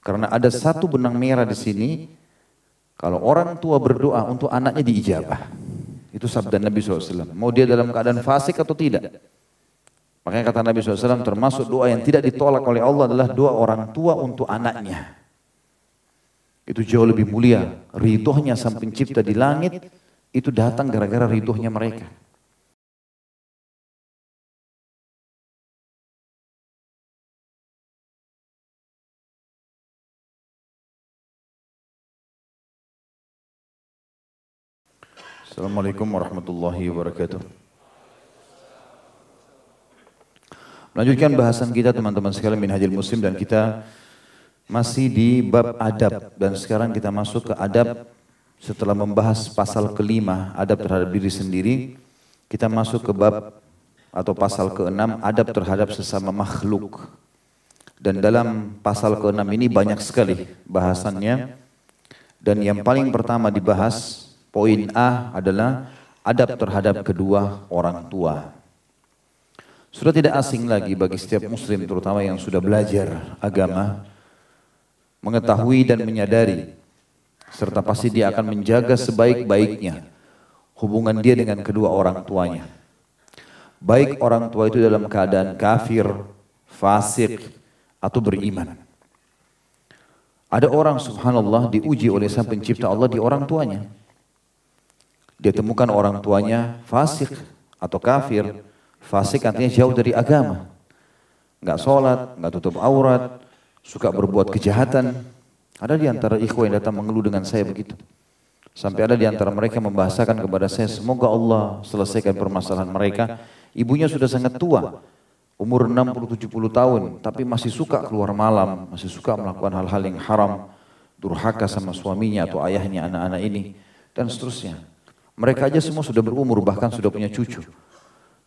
Karena ada satu benang merah di sini, kalau orang tua berdoa untuk anaknya diijabah. Itu sabda Nabi SAW. Mau dia dalam keadaan fasik atau tidak. Makanya kata Nabi SAW, termasuk doa yang tidak ditolak oleh Allah adalah doa orang tua untuk anaknya. Itu jauh lebih mulia. Ridhonya Sang Pencipta di langit, itu datang gara-gara ridhonya mereka. Assalamualaikum warahmatullahi wabarakatuh. Melanjutkan bahasan kita teman-teman sekalian Minhajul Muslim, dan kita masih di bab adab, dan sekarang kita masuk ke adab setelah membahas pasal kelima adab terhadap diri sendiri. Kita masuk ke bab atau pasal ke-6 adab terhadap sesama makhluk. Dan dalam pasal ke-6 ini banyak sekali bahasannya, dan yang paling pertama dibahas poin A adalah adab terhadap kedua orang tua. Sudah tidak asing lagi bagi setiap muslim, terutama yang sudah belajar agama, mengetahui dan menyadari, serta pasti dia akan menjaga sebaik-baiknya hubungan dia dengan kedua orang tuanya. Baik orang tua itu dalam keadaan kafir, fasik, atau beriman. Ada orang subhanallah diuji oleh Sang Pencipta Allah di orang tuanya. Dia temukan orang tuanya fasik atau kafir. Fasik artinya jauh dari agama. Nggak sholat, nggak tutup aurat, suka berbuat kejahatan. Ada di antara ikhwan yang datang mengeluh dengan saya begitu. Sampai ada di antara mereka membahasakan kepada saya, semoga Allah selesaikan permasalahan mereka. Ibunya sudah sangat tua, umur 60-70 tahun, tapi masih suka keluar malam, masih suka melakukan hal-hal yang haram, durhaka sama suaminya atau ayahnya, anak-anak ini, dan seterusnya. Mereka aja semua sudah berumur, bahkan sudah punya cucu.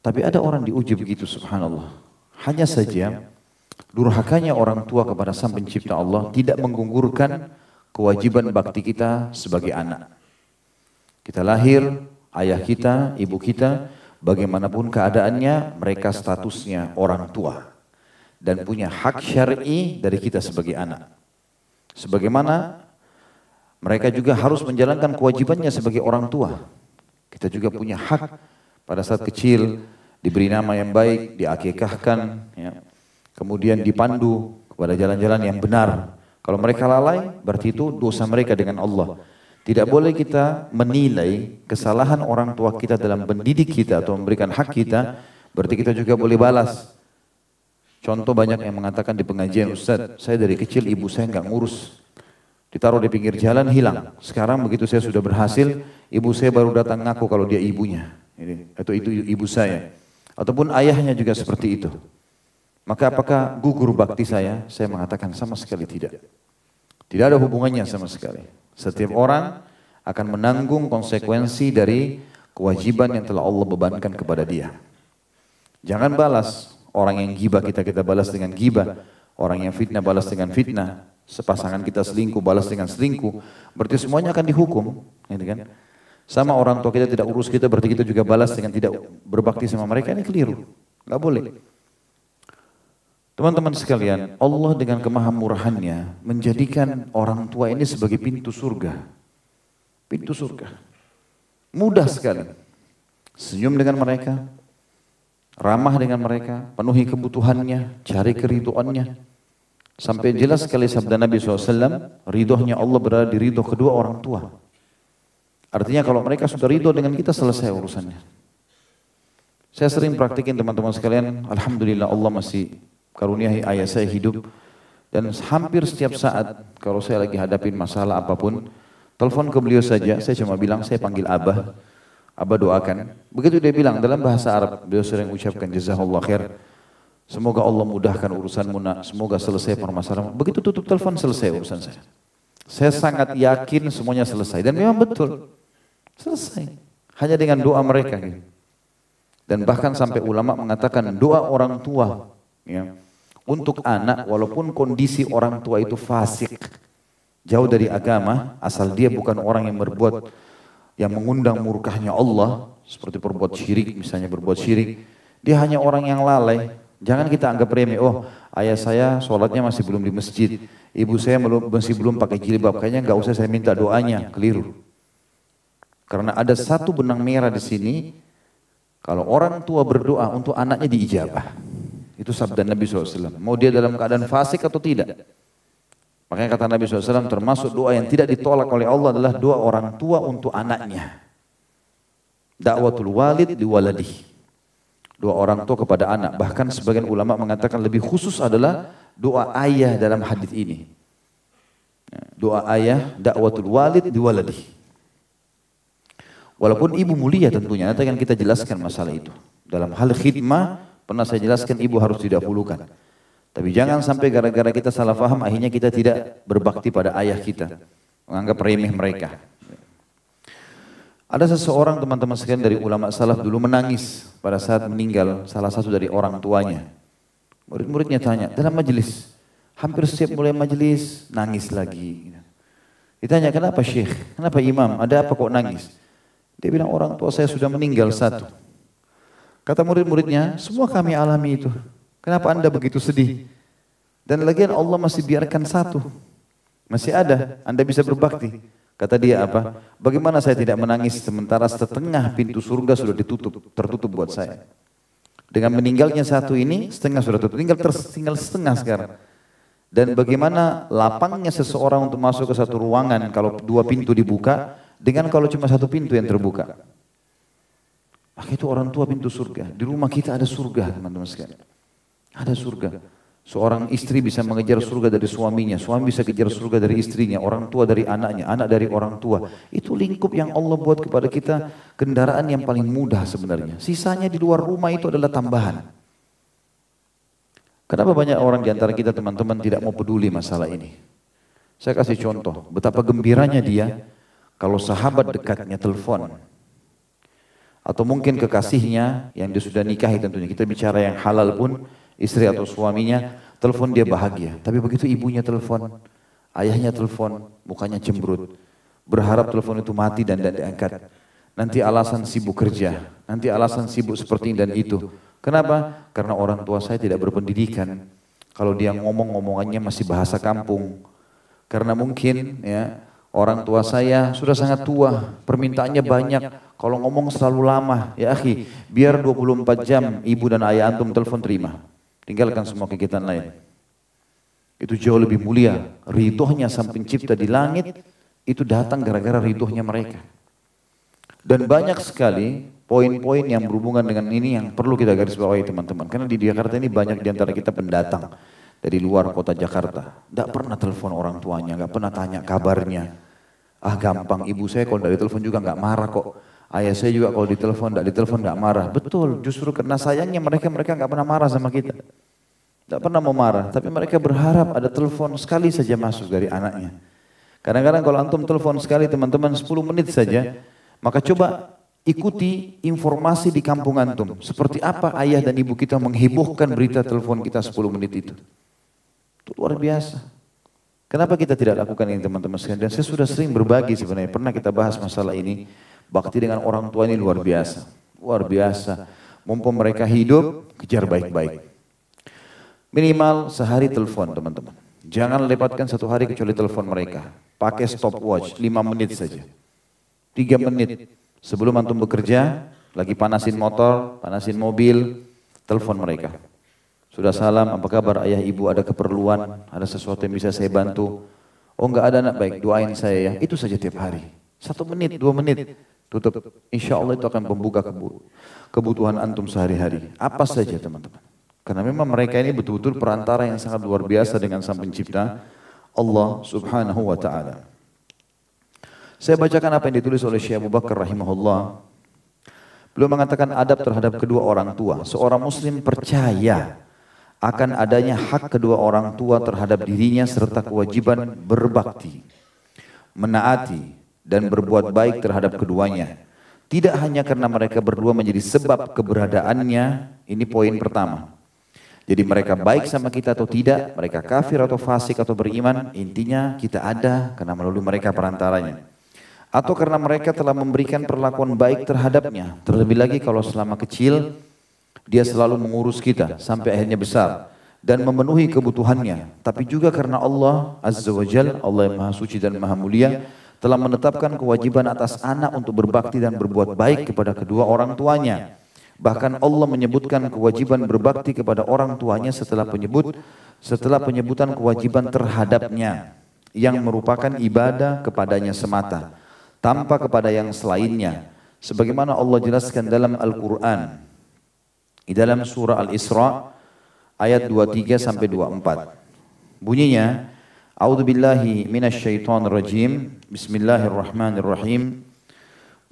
Tapi ada orang diuji begitu, subhanallah. Hanya saja durhakanya orang tua kepada Sang Pencipta Allah tidak menggugurkan kewajiban bakti kita sebagai anak. Kita lahir, ayah kita, ibu kita, bagaimanapun keadaannya, mereka statusnya orang tua. Dan punya hak syar'i dari kita sebagai anak. Sebagaimana mereka juga harus menjalankan kewajibannya sebagai orang tua. Kita juga punya hak pada saat kecil, diberi nama yang baik, diakikahkan, ya. Kemudian dipandu kepada jalan-jalan yang benar. Kalau mereka lalai, berarti itu dosa mereka dengan Allah. Tidak boleh kita menilai kesalahan orang tua kita dalam mendidik kita atau memberikan hak kita, berarti kita juga boleh balas. Contoh banyak yang mengatakan di pengajian, Ustaz, saya dari kecil ibu saya nggak ngurus. Ditaruh di pinggir jalan, hilang. Sekarang begitu saya sudah berhasil, ibu saya baru datang ngaku kalau dia ibunya. Atau itu ibu saya. Ataupun ayahnya juga seperti itu. Maka apakah gugur bakti saya? Saya mengatakan sama sekali tidak. Tidak ada hubungannya sama sekali. Setiap orang akan menanggung konsekuensi dari kewajiban yang telah Allah bebankan kepada dia. Jangan balas. Orang yang gibah kita balas dengan gibah. Orang yang fitnah balas dengan fitnah. Sepasangan kita selingkuh balas dengan selingkuh. Berarti semuanya akan dihukum. Gitu kan? Sama orang tua kita tidak urus kita, berarti kita juga balas dengan tidak berbakti sama mereka. Ini keliru. Gak boleh. Teman-teman sekalian, Allah dengan kemahamurahannya menjadikan orang tua ini sebagai pintu surga. Pintu surga. Mudah sekali. Senyum dengan mereka, ramah dengan mereka, penuhi kebutuhannya, cari keridhoannya. Sampai jelas sekali sabda Nabi SAW, ridhonya Allah berada di ridho kedua orang tua. Artinya kalau mereka sudah ridho dengan kita, selesai urusannya. Saya sering praktikin teman-teman sekalian, alhamdulillah Allah masih karuniai ayah saya hidup. Dan hampir setiap saat kalau saya lagi hadapin masalah apapun, telepon ke beliau saja, saya cuma bilang, saya panggil Abah. Abah doakan. Begitu dia bilang dalam bahasa Arab, beliau sering ucapkan jazakallah khair. Semoga Allah mudahkan urusanmu nak, semoga selesai permasalahan. Begitu tutup telepon, selesai urusan saya. Saya sangat yakin semuanya selesai. Dan memang betul, selesai. Hanya dengan doa mereka. Dan bahkan sampai ulama mengatakan doa orang tua, ya, untuk anak walaupun kondisi orang tua itu fasik, jauh dari agama, asal dia bukan orang yang berbuat, yang mengundang murkahnya Allah, seperti berbuat syirik, misalnya berbuat syirik, dia hanya orang yang lalai, Jangan kita anggap remeh, oh ayah saya sholatnya masih belum di masjid, ibu saya masih belum pakai jilbab, kayaknya nggak usah saya minta doanya, keliru. Karena ada satu benang merah di sini, kalau orang tua berdoa untuk anaknya diijabah. Itu sabda Nabi SAW, mau dia dalam keadaan fasik atau tidak. Makanya kata Nabi SAW, termasuk doa yang tidak ditolak oleh Allah adalah doa orang tua untuk anaknya. Da'watul walid li waladih. Doa orang tua kepada anak. Bahkan sebagian ulama mengatakan lebih khusus adalah doa ayah dalam hadis ini. Doa ayah, da'watul walid li waladih. Walaupun ibu mulia tentunya, nanti akan kita jelaskan masalah itu. Dalam hal khidmah, pernah saya jelaskan ibu harus didahulukan. Tapi jangan sampai gara-gara kita salah faham, akhirnya kita tidak berbakti pada ayah kita. Menganggap remeh mereka. Ada seseorang teman-teman sekalian dari ulama salaf dulu menangis pada saat meninggal salah satu dari orang tuanya. Murid-muridnya tanya, dalam majelis, hampir setiap mulai majelis, nangis lagi. Ditanya, kenapa Syekh? Kenapa Imam? Ada apa kok nangis? Dia bilang, orang tua saya sudah meninggal satu. Kata murid-muridnya, semua kami alami itu. Kenapa Anda begitu sedih? Dan lagian Allah masih biarkan satu. Masih ada, Anda bisa berbakti. Kata dia apa? Bagaimana saya tidak menangis sementara setengah pintu surga sudah tertutup buat saya. Dengan meninggalnya satu ini, setengah sudah tutup. Tinggal setengah sekarang. Dan bagaimana lapangnya seseorang untuk masuk ke satu ruangan kalau dua pintu dibuka, dengan kalau cuma satu pintu yang terbuka. Maka itu orang tua pintu surga. Di rumah kita ada surga, teman-teman sekalian. Ada surga. Seorang istri bisa mengejar surga dari suaminya, suami bisa kejar surga dari istrinya, orang tua dari anaknya, anak dari orang tua. Itu lingkup yang Allah buat kepada kita, kendaraan yang paling mudah sebenarnya. Sisanya di luar rumah itu adalah tambahan. Kenapa banyak orang di antara kita teman-teman tidak mau peduli masalah ini? Saya kasih contoh, betapa gembiranya dia kalau sahabat dekatnya telepon. Atau mungkin kekasihnya yang dia sudah nikahi tentunya. Kita bicara yang halal pun, istri atau suaminya, telepon dia bahagia. Tapi begitu ibunya telepon, ayahnya telepon, mukanya cemberut. Berharap telepon itu mati dan tidak diangkat. Nanti alasan sibuk kerja, nanti alasan sibuk seperti ini dan itu. Kenapa? Karena orang tua saya tidak berpendidikan. Kalau dia ngomong-ngomongannya masih bahasa kampung. Karena mungkin ya orang tua saya sudah sangat tua, permintaannya banyak. Kalau ngomong selalu lama, ya akhi, biar 24 jam ibu dan ayah antum telepon terima. Tinggalkan semua kegiatan lain. Itu jauh lebih mulia. Ridhonya sang pencipta di langit, itu datang gara-gara ridhonya mereka. Dan banyak sekali poin-poin yang berhubungan dengan ini yang perlu kita garis bawahi teman-teman. Karena di Jakarta ini banyak di antara kita pendatang dari luar kota Jakarta. Tidak pernah telepon orang tuanya, nggak pernah tanya kabarnya. Ah gampang, ibu saya kalau dari telepon juga nggak marah kok. Ayah saya juga kalau ditelepon, tidak ditelepon nggak marah. Betul, justru karena sayangnya mereka nggak pernah marah sama kita. Tidak pernah mau marah, tapi mereka berharap ada telepon sekali saja masuk dari anaknya. Kadang-kadang kalau antum telepon sekali teman-teman 10 menit saja, maka coba ikuti informasi di kampung antum. Seperti apa ayah dan ibu kita menghebohkan berita telepon kita 10 menit itu. Itu luar biasa. Kenapa kita tidak lakukan ini teman-teman sekalian? Dan saya sudah sering berbagi sebenarnya, pernah kita bahas masalah ini. Bakti dengan orang tua ini luar biasa. Luar biasa. Mumpung mereka hidup, kejar baik-baik. Minimal sehari telepon teman-teman. Jangan lewatkan satu hari kecuali telepon mereka. Pakai stopwatch 5 menit saja. 3 menit. Sebelum antum bekerja, lagi panasin motor, panasin mobil, telepon mereka. Sudah salam, apa kabar ayah ibu, ada keperluan, ada sesuatu yang bisa saya bantu. Oh enggak ada nak, baik doain saya ya. Itu saja tiap hari. 1 menit, 2 menit. Tutup. Insya Allah itu akan membuka kebutuhan antum sehari-hari. Apa saja teman-teman. Karena memang mereka ini betul-betul perantara yang sangat luar biasa dengan sang pencipta Allah subhanahu wa ta'ala. Saya bacakan apa yang ditulis oleh Syekh Abu Bakar rahimahullah. Beliau mengatakan adab terhadap kedua orang tua. Seorang muslim percaya akan adanya hak kedua orang tua terhadap dirinya serta kewajiban berbakti, menaati, dan berbuat baik terhadap keduanya. Tidak hanya karena mereka berdua menjadi sebab keberadaannya, ini poin pertama. Jadi mereka baik sama kita atau tidak, mereka kafir atau fasik atau beriman, intinya kita ada karena melalui mereka perantaranya. Atau karena mereka telah memberikan perlakuan baik terhadapnya. Terlebih lagi kalau selama kecil Dia selalu mengurus kita sampai akhirnya besar dan memenuhi kebutuhannya. Tapi juga karena Allah Azza wa Jal, Allah yang Maha Suci dan Maha Mulia, telah menetapkan kewajiban atas anak untuk berbakti dan berbuat baik kepada kedua orang tuanya. Bahkan Allah menyebutkan kewajiban berbakti kepada orang tuanya setelah penyebutan kewajiban terhadapnya yang merupakan ibadah kepadanya semata, tanpa kepada yang selainnya. Sebagaimana Allah jelaskan dalam Al-Quran, di dalam surah Al-Isra ayat 23 sampai 24. Bunyinya, A'udzubillahi minasyaitonir rajim. Bismillahirrahmanirrahim.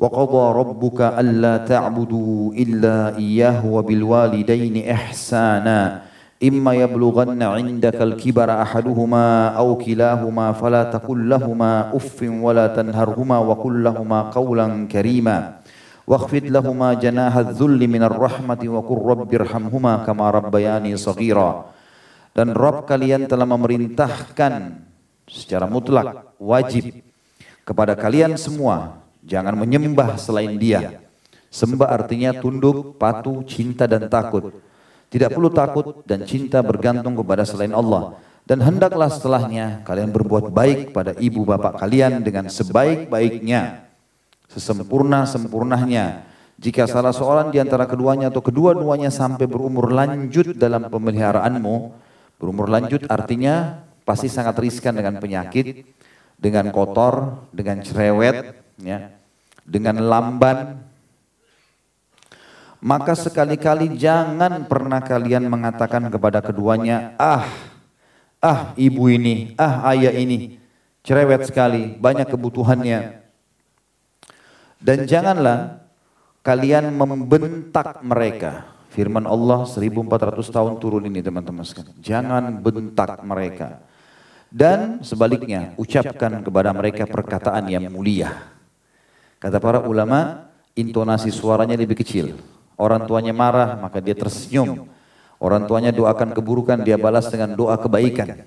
Wa qadha rabbuka alla ta'budu illa iyyahu wa bil walidaini ihsana. Imma yablughanna 'indaka al-kibara ahaduhuma aw kilahuma fala taqul lahumu uffin wa la tanharhuma wa qul lahumu qawlan karima. Wakhfid lahuma janaha dzulli minar rahmati wa qur rabbirhamhuma kama rabbayani shaghira. Dan Rabb kalian telah memerintahkan secara mutlak, wajib kepada kalian semua, jangan menyembah selain Dia. Sembah artinya tunduk, patuh, cinta dan takut. Tidak perlu takut dan cinta bergantung kepada selain Allah. Dan hendaklah setelahnya kalian berbuat baik pada ibu bapak kalian dengan sebaik-baiknya, sesempurna-sempurnanya. Jika salah seorang di antara keduanya atau kedua-duanya sampai berumur lanjut dalam pemeliharaanmu, berumur lanjut artinya pasti sangat riskan dengan penyakit, dengan kotor, dengan cerewet, ya, dengan lamban. Maka sekali-kali jangan pernah kalian mengatakan kepada keduanya, ibu ini, ayah ini, cerewet sekali, banyak kebutuhannya. Dan janganlah kalian membentak mereka. Firman Allah 1400 tahun turun ini teman-teman sekalian. Jangan bentak mereka. Dan sebaliknya, ucapkan kepada mereka perkataan yang mulia. Kata para ulama, intonasi suaranya lebih kecil. Orang tuanya marah, maka dia tersenyum. Orang tuanya doakan keburukan, dia balas dengan doa kebaikan.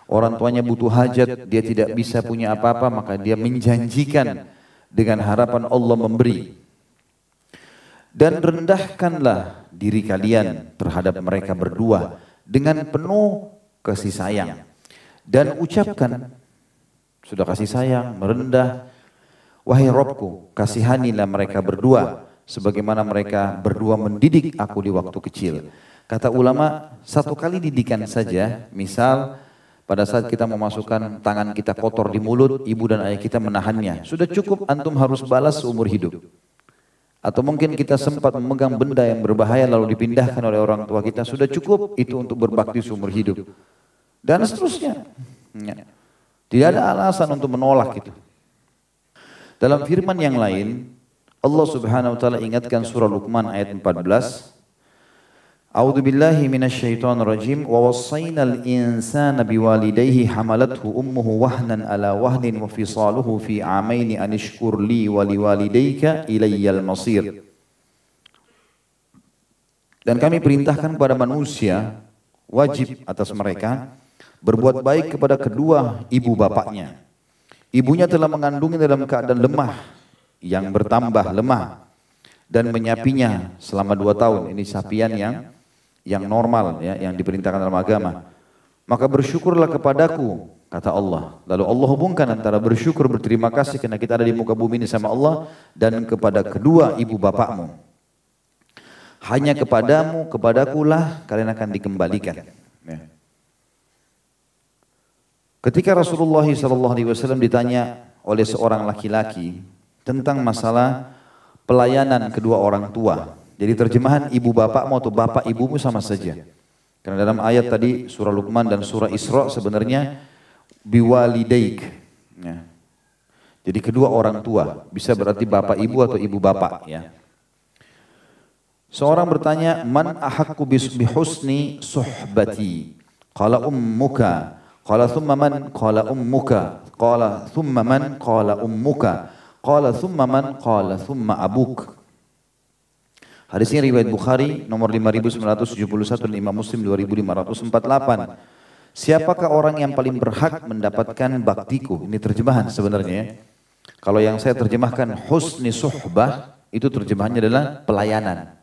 Orang tuanya butuh hajat, dia tidak bisa punya apa-apa, maka dia menjanjikan dengan harapan Allah memberi. Dan rendahkanlah diri kalian terhadap mereka berdua dengan penuh kasih sayang. Dan ucapkan, sudah kasih sayang, merendah, wahai Rabbku, kasihanilah mereka berdua, sebagaimana mereka berdua mendidik aku di waktu kecil. Kata ulama, satu kali didikan saja, misal pada saat kita memasukkan tangan kita kotor di mulut, ibu dan ayah kita menahannya. Sudah cukup antum harus balas seumur hidup. Atau mungkin kita sempat memegang benda yang berbahaya lalu dipindahkan oleh orang tua kita. Sudah cukup itu untuk berbakti seumur hidup. Dan seterusnya. Tidak ada alasan untuk menolak itu. Dalam firman yang lain, Allah Subhanahu wa taala ingatkan surah Luqman ayat 14. A'udzu billahi minasyaitonir rajim wa wassaynal insana biwalidayhi hamalathu ummuhu wahnan ala wahnin wa fisaluhu fi amaini an ishkur li wa liwalidayka ilayyal masir. Dan kami perintahkan kepada manusia wajib atas mereka berbuat baik kepada kedua ibu bapaknya. Ibunya telah mengandungnya dalam keadaan lemah yang bertambah lemah dan menyapinya selama 2 tahun. Ini sapian yang normal, ya, yang diperintahkan dalam agama. Maka bersyukurlah kepadaku, kata Allah. Lalu Allah hubungkan antara bersyukur, berterima kasih karena kita ada di muka bumi ini sama Allah, dan kepada kedua ibu bapakmu. Hanya kepadakulah kalian akan dikembalikan. Ya. Ketika Rasulullah SAW ditanya oleh seorang laki-laki tentang masalah pelayanan kedua orang tua. Jadi terjemahan ibu bapakmu atau bapak ibumu sama saja. Karena dalam ayat tadi surah Luqman dan surah Isra sebenarnya biwalidaik. Ya. Jadi kedua orang tua, bisa berarti bapak ibu atau ibu bapak. Ya. Seorang bertanya, man ahaqqu bihusni suhbati? Qala ummuka. Qala thumma man? Qala ummuka. Qala thumma man? Qala ummuka. Qala thumma man? Qala thumma abuk. Hadis ini riwayat Bukhari nomor 5971 dan Imam Muslim 2548. Siapakah orang yang paling berhak mendapatkan baktiku? Ini terjemahan sebenarnya. Kalau yang saya terjemahkan husni suhbah, itu terjemahannya adalah pelayanan.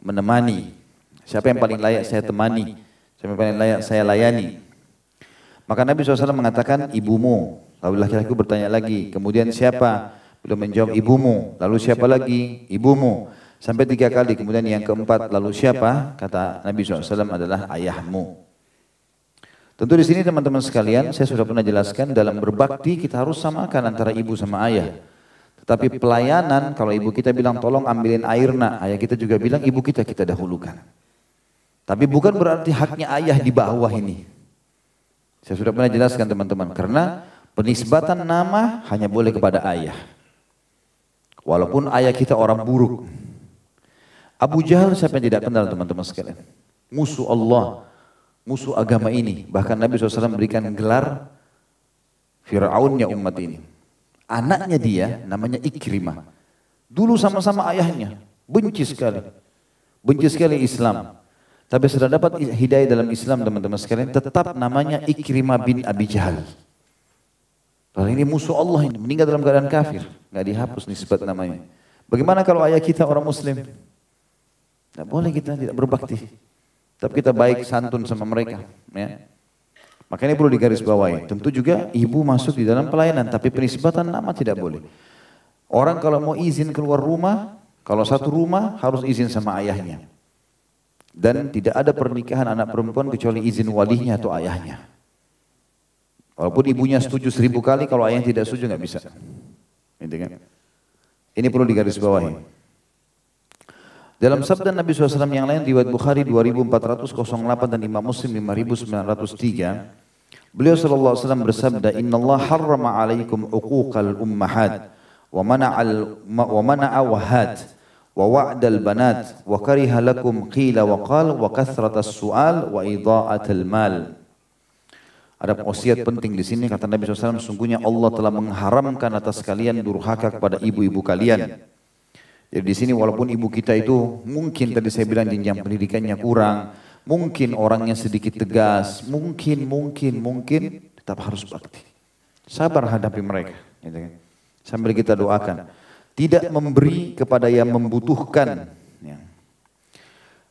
menemani. Siapa yang paling layak saya temani? Siapa yang paling layak saya layani? Maka Nabi SAW mengatakan ibumu. Lalu laki-laki bertanya lagi, kemudian siapa? Beliau menjawab ibumu. Lalu siapa lagi? Ibumu. Sampai 3 kali, kemudian yang keempat, lalu siapa? Kata Nabi SAW adalah ayahmu. Tentu di sini teman-teman sekalian, saya sudah pernah jelaskan dalam berbakti kita harus samakan antara ibu sama ayah. Tetapi pelayanan, kalau ibu kita bilang tolong ambilin air nak, ayah kita juga bilang ibu kita dahulukan. Tapi bukan berarti haknya ayah di bawah ini. Saya sudah pernah jelaskan teman-teman, karena penisbatan nama hanya boleh kepada ayah. Walaupun ayah kita orang buruk. Abu Jahal siapa yang tidak kenal teman-teman sekalian? Musuh Allah, musuh agama ini. Bahkan Nabi SAW berikan gelar Fir'aunnya umat ini. Anaknya dia namanya Ikrimah. Dulu sama-sama ayahnya, benci sekali. Benci sekali Islam. Tapi setelah dapat hidayah dalam Islam teman-teman sekalian, tetap namanya Ikrimah bin Abi Jahal. Kalau ini musuh Allah ini, meninggal dalam keadaan kafir. Nggak dihapus nisbat namanya. Bagaimana kalau ayah kita orang Muslim? Tidak boleh kita tidak berbakti. Tapi kita baik santun sama mereka. Ya. Makanya perlu digarisbawahi. Tentu juga ibu masuk di dalam pelayanan. Tapi penisbatan nama tidak boleh. Orang kalau mau izin keluar rumah, kalau satu rumah harus izin sama ayahnya. Dan tidak ada pernikahan anak perempuan kecuali izin walinya atau ayahnya. Walaupun ibunya setuju 1000 kali, kalau ayahnya tidak setuju nggak bisa. Ini perlu digarisbawahi. Dalam sabda Nabi SAW yang lain, riwayat Bukhari 2408 dan Imam Muslim 5903, beliau SAW bersabda, Inna Allah harrama alaikum uquqal ummahat, wa mana'a wahat, wa wa'dal banat, wa kariha lakum qila wa qal, wa kathratas su'al, wa idha'atal mal. Ada wasiat penting di sini, kata Nabi SAW, sungguhnya Allah telah mengharamkan atas kalian durhaka kepada ibu-ibu kalian. Jadi di sini walaupun ibu kita itu mungkin tadi saya bilang jenjang pendidikannya kurang, mungkin orangnya sedikit tegas, mungkin tetap harus bakti. Sabar hadapi mereka. Sambil kita doakan. Tidak memberi kepada yang membutuhkan.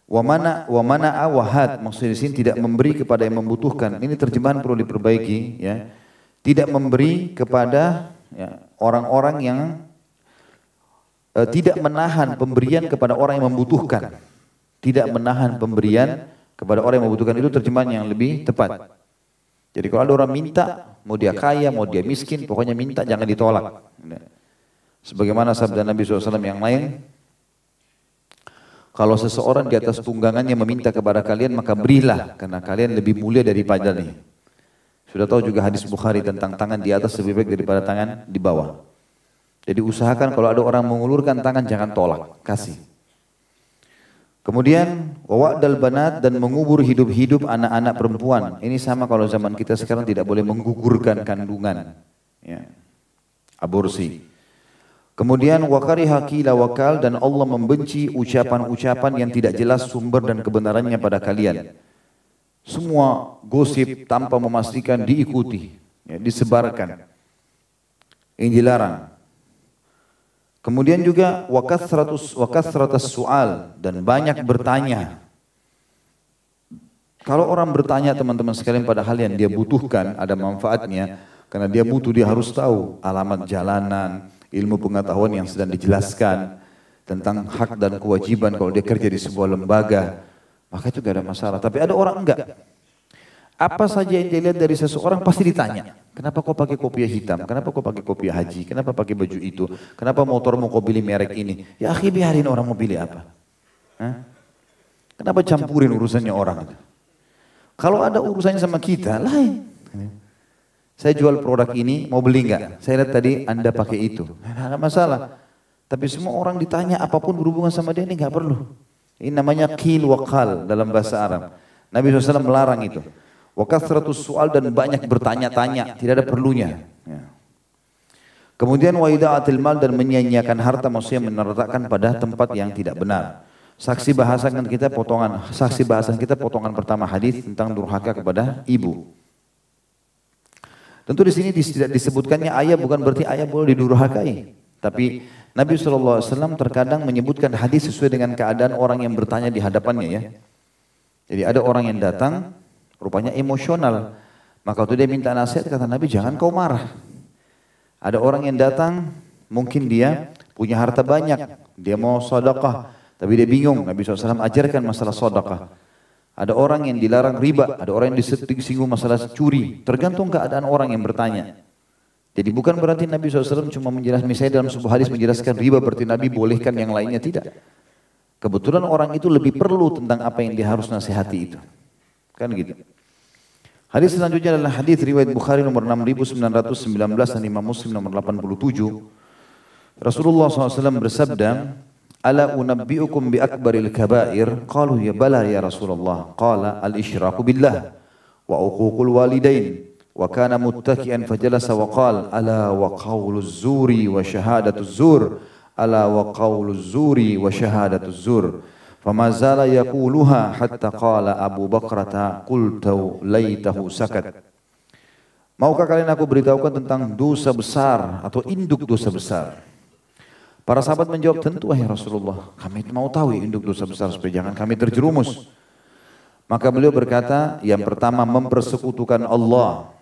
Wa mana awahat, maksudnya di sini tidak memberi kepada yang membutuhkan. Ini terjemahan perlu diperbaiki. Ya. Tidak memberi kepada orang-orang yang tidak menahan pemberian kepada orang yang membutuhkan. Tidak menahan pemberian kepada orang yang membutuhkan, itu terjemahan yang lebih tepat. Jadi kalau ada orang minta, mau dia kaya, mau dia miskin, pokoknya minta jangan ditolak. Sebagaimana sabda Nabi SAW yang lain, kalau seseorang di atas tunggangannya meminta kepada kalian, maka berilah, karena kalian lebih mulia daripadanya. Sudah tahu juga hadis Bukhari tentang tangan di atas lebih baik daripada tangan di bawah. Jadi usahakan kalau ada orang mengulurkan tangan jangan tolak, kasih. Kemudian wa'dal banat, dan mengubur hidup-hidup anak-anak perempuan. Ini sama kalau zaman kita sekarang tidak boleh menggugurkan kandungan. Ya. Aborsi. Kemudian wa kariha qila wa qal, dan Allah membenci ucapan-ucapan yang tidak jelas sumber dan kebenarannya pada kalian. Semua gosip tanpa memastikan diikuti, ya, disebarkan. Ini dilarang. Kemudian juga wa kathratus su'al, dan banyak bertanya. Kalau orang bertanya teman-teman sekalian pada hal yang dia butuhkan, ada manfaatnya, karena dia butuh, dia harus tahu alamat jalanan, ilmu pengetahuan yang sedang dijelaskan tentang hak dan kewajiban kalau dia kerja di sebuah lembaga, maka itu gak ada masalah. Tapi ada orang enggak. Apa saja yang dia lihat dari seseorang pasti ditanya. Kenapa kau pakai kopiah hitam? Kenapa kau pakai kopiah haji? Kenapa pakai baju itu? Kenapa motormu kau pilih merek ini? Ya akhi, biarin orang mau pilih apa. Hah? Kenapa campurin urusannya orang? Kalau ada urusannya sama kita, lain. Saya jual produk ini, mau beli enggak? Saya lihat tadi Anda pakai itu. Tidak ada masalah. Tapi semua orang ditanya apapun berhubungan sama dia, ini enggak perlu. Ini namanya qil wa qal dalam bahasa Arab. Nabi SAW melarang itu. Wa kathratus su'al, dan banyak bertanya-tanya, tidak ada perlunya. Ya. Kemudian wa ida'atil mal, dan menyia-nyiakan harta, maksudnya menletakkan pada tempat yang tidak benar. Saksi bahasan kita potongan pertama hadis tentang durhaka kepada ibu. Tentu di sini tidak disebutkannya ayah, bukan berarti ayah boleh didurhakai. Tapi Nabi SAW terkadang menyebutkan hadis sesuai dengan keadaan orang yang bertanya di hadapannya ya. Jadi ada orang yang datang, rupanya emosional. Maka waktu dia minta nasihat, kata Nabi, jangan kau marah. Ada orang yang datang, mungkin dia punya harta banyak, dia mau sedekah, tapi dia bingung. Nabi SAW ajarkan masalah sedekah. Ada orang yang dilarang riba, ada orang yang disinggung masalah curi. Tergantung keadaan orang yang bertanya. Jadi bukan berarti Nabi SAW cuma menjelaskan, misalnya dalam sebuah hadis menjelaskan riba berarti Nabi bolehkan yang lainnya, tidak. Kebetulan orang itu lebih perlu tentang apa yang dia harus nasihati itu. Kan gitu. Hadis selanjutnya adalah hadis riwayat Bukhari nomor 6919 dan Imam Muslim nomor 87. Rasulullah SAW bersabda, "Ala unabbi'ukum bi akbaril kabair?" Qalu ya bala ya Rasulullah. Qala al-isyraku billah wa uququl walidain. Wa kana muttaki'an fajalasa wa qala ala wa qawluz zuri wa syahadatuz zur. Ala wa qawluz zuri wa syahadatuz zur. Fama zala yaquluha hatta qala Abu Bakrata qultu laitahu sakat. Maukah kalian aku beritahukan tentang dosa besar atau induk dosa besar? Para sahabat menjawab, tentu wahai Rasulullah, kami mau tahu induk dosa besar supaya jangan kami terjerumus. Maka beliau berkata, yang pertama mempersekutukan Allah.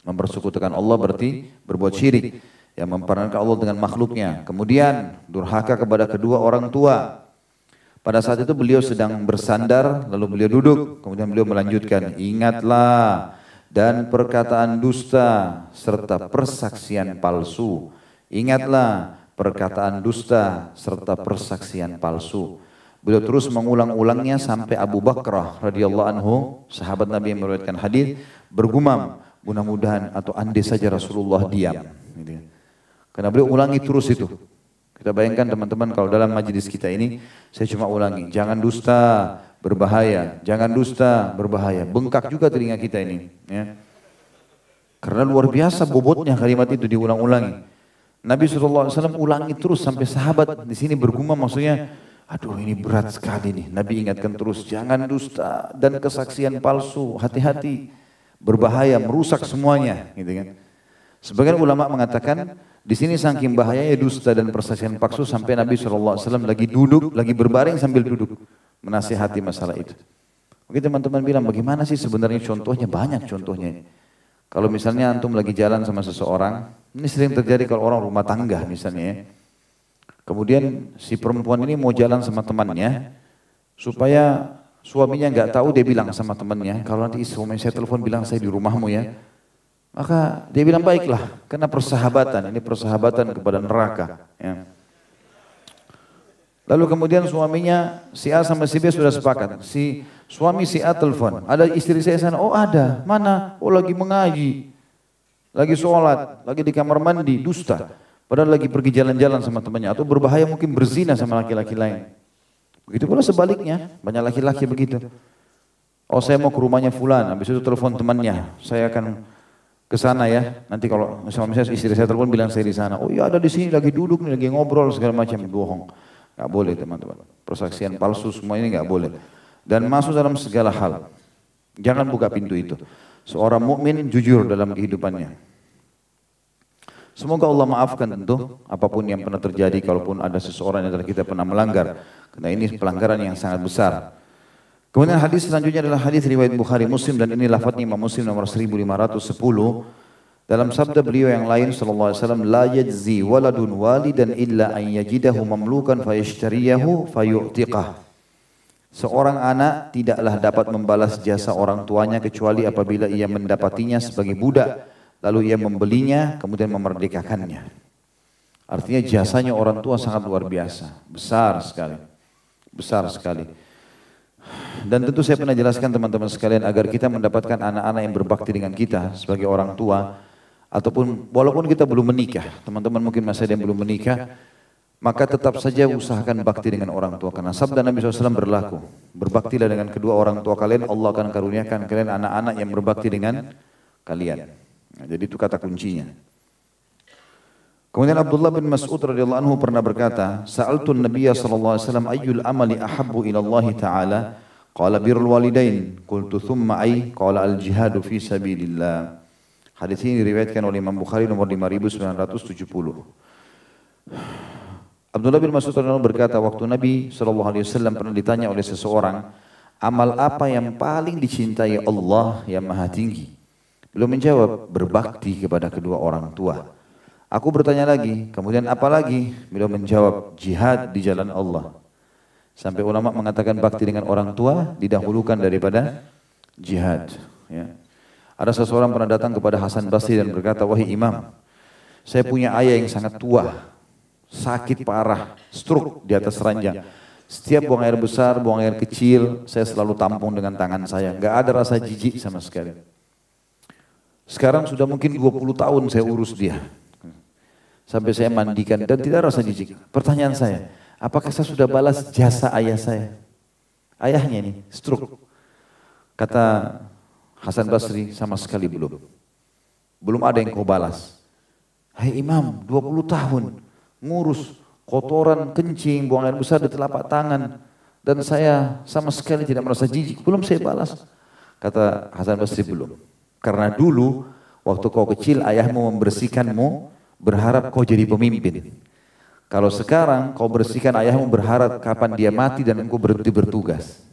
Mempersekutukan Allah berarti berbuat syirik, yang memperankan Allah dengan makhluknya. Kemudian durhaka kepada kedua orang tua. Pada saat itu beliau sedang bersandar, lalu beliau duduk, kemudian beliau melanjutkan, ingatlah dan perkataan dusta serta persaksian palsu. Ingatlah perkataan dusta serta persaksian palsu. Beliau terus mengulang-ulangnya sampai Abu Bakrah radhiyallahu anhu, sahabat Nabi yang meriwayatkan hadis, bergumam, mudah-mudahan atau andai saja Rasulullah diam. Karena beliau ulangi terus itu. Kita bayangkan teman-teman kalau dalam majelis kita ini, saya cuma ulangi, jangan dusta, berbahaya, jangan dusta, berbahaya. Bengkak juga telinga kita ini. Ya. Karena luar biasa bobotnya kalimat itu diulang-ulangi. Nabi SAW ulangi terus sampai sahabat di sini bergumam, maksudnya, aduh ini berat sekali nih. Nabi ingatkan terus, jangan dusta dan kesaksian palsu, hati-hati, berbahaya, merusak semuanya. Gitu kan. Sebagian ulama mengatakan, di sini saking bahayanya dusta dan persaksian palsu sampai Nabi SAW lagi duduk, lagi berbaring sambil duduk menasihati masalah itu. Mungkin teman-teman bilang, bagaimana sih sebenarnya contohnya? Banyak contohnya. Kalau misalnya antum lagi jalan sama seseorang, ini sering terjadi kalau orang rumah tangga misalnya ya. Kemudian si perempuan ini mau jalan sama temannya, supaya suaminya nggak tahu, dia bilang sama temannya, kalau nanti suami saya telepon bilang saya di rumahmu ya. Maka dia bilang baiklah, karena persahabatan, ini persahabatan kepada neraka. Ya. Lalu kemudian suaminya, si A sama si B sudah sepakat. Si suami si A telepon, ada istri saya sana, oh ada, mana? Oh lagi mengaji, lagi sholat, lagi di kamar mandi, dusta. Padahal lagi pergi jalan-jalan sama temannya, atau berbahaya mungkin berzina sama laki-laki lain. Begitu pula sebaliknya, banyak laki-laki begitu. Oh saya mau ke rumahnya fulan, habis itu telepon temannya, saya akan ke sana ya. Nanti kalau misalnya istri saya telepon bilang saya di sana. Oh iya ada di sini lagi duduk nih, lagi ngobrol segala macam, bohong. Enggak boleh teman-teman. Persaksian palsu semua ini enggak boleh. Dan masuk dalam segala hal. Jangan buka pintu itu. Seorang mukmin jujur dalam kehidupannya. Semoga Allah maafkan tentu apapun yang pernah terjadi kalaupun ada seseorang yang kita pernah melanggar. Karena ini pelanggaran yang sangat besar. Kemudian hadis selanjutnya adalah hadis riwayat Bukhari Muslim dan ini lafadznya Imam Muslim nomor 1510. Dalam sabda beliau yang lain sallallahu alaihi wasallam, la yajzi waladun walidan illa an yajidahu mamlukan fayashtariyahu fayu'tiqah. Seorang anak tidaklah dapat membalas jasa orang tuanya kecuali apabila ia mendapatinya sebagai budak, lalu ia membelinya kemudian memerdekakannya. Artinya jasanya orang tua sangat luar biasa, besar sekali. Besar sekali. Dan tentu saya pernah jelaskan teman-teman sekalian agar kita mendapatkan anak-anak yang berbakti dengan kita sebagai orang tua, ataupun walaupun kita belum menikah, teman-teman mungkin masih ada yang belum menikah, maka tetap saja usahakan bakti dengan orang tua. Karena sabda Nabi SAW berlaku, berbaktilah dengan kedua orang tua kalian, Allah akan karuniakan kalian anak-anak yang berbakti dengan kalian. Nah, jadi itu kata kuncinya. Kemudian Abdullah bin Mas'ud radhiyallahu anhu pernah berkata, "Sa'altun Nabiyya sallallahu alaihi wasallam ayyul amali ahabbu ila Allah taala?" Qala birrul walidain. Qultu thumma ay? Qala al-jihadu fi sabilillah. Hadis ini diriwayatkan oleh Imam Bukhari nomor 5970. Abdullah bin Mas'ud radhiyallahu anhu berkata, waktu Nabi SAW pernah ditanya oleh seseorang, amal apa yang paling dicintai Allah yang maha tinggi? Beliau menjawab, berbakti kepada kedua orang tua. Aku bertanya lagi, kemudian apa lagi? Beliau menjawab, jihad di jalan Allah. Sampai ulama mengatakan bakti dengan orang tua didahulukan daripada jihad. Ya. Ada seseorang pernah datang kepada Hasan Basri dan berkata, wahai imam, saya punya ayah yang sangat tua, sakit parah, stroke di atas ranjang. Setiap buang air besar, buang air kecil, saya selalu tampung dengan tangan saya. Enggak ada rasa jijik sama sekali. Sekarang sudah mungkin 20 tahun saya urus dia. Sampai saya mandikan dan tidak rasa jijik. Pertanyaan saya, apakah saya sudah balas jasa ayah saya? Ayahnya ini, stroke. Kata Hasan Basri, sama sekali belum. Belum ada yang kau balas. Hai imam, 20 tahun. Ngurus kotoran, kencing, buang air besar di telapak tangan. Dan saya sama sekali tidak merasa jijik. Belum saya balas. Kata Hasan Basri, belum. Karena dulu, waktu kau kecil, ayahmu membersihkanmu, berharap kau jadi pemimpin. Kalau sekarang, kau bersihkan ayahmu berharap kapan dia mati dan engkau berhenti bertugas.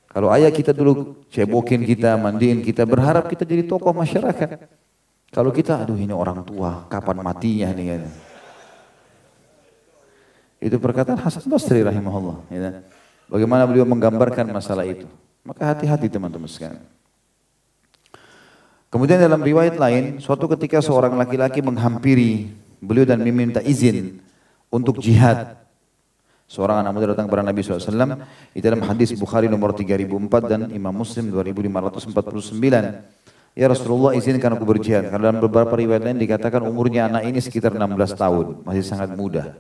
Kalau ayah kita dulu cebokin kita, mandiin kita, berharap kita jadi tokoh masyarakat. Kalau kita, aduh ini orang tua, kapan matinya nih. Itu perkataan Hasan Basri rahimahullah. Ya. Bagaimana beliau menggambarkan masalah itu. Maka hati-hati teman-teman sekalian. Kemudian dalam riwayat lain, suatu ketika seorang laki-laki menghampiri beliau dan meminta izin untuk jihad. Seorang anak muda datang kepada Nabi SAW. Itu dalam hadis Bukhari nomor 3004 dan Imam Muslim 2549. Ya Rasulullah, izinkan aku berjihad. Karena dalam beberapa riwayat lain dikatakan umurnya anak ini sekitar 16 tahun. Masih sangat muda.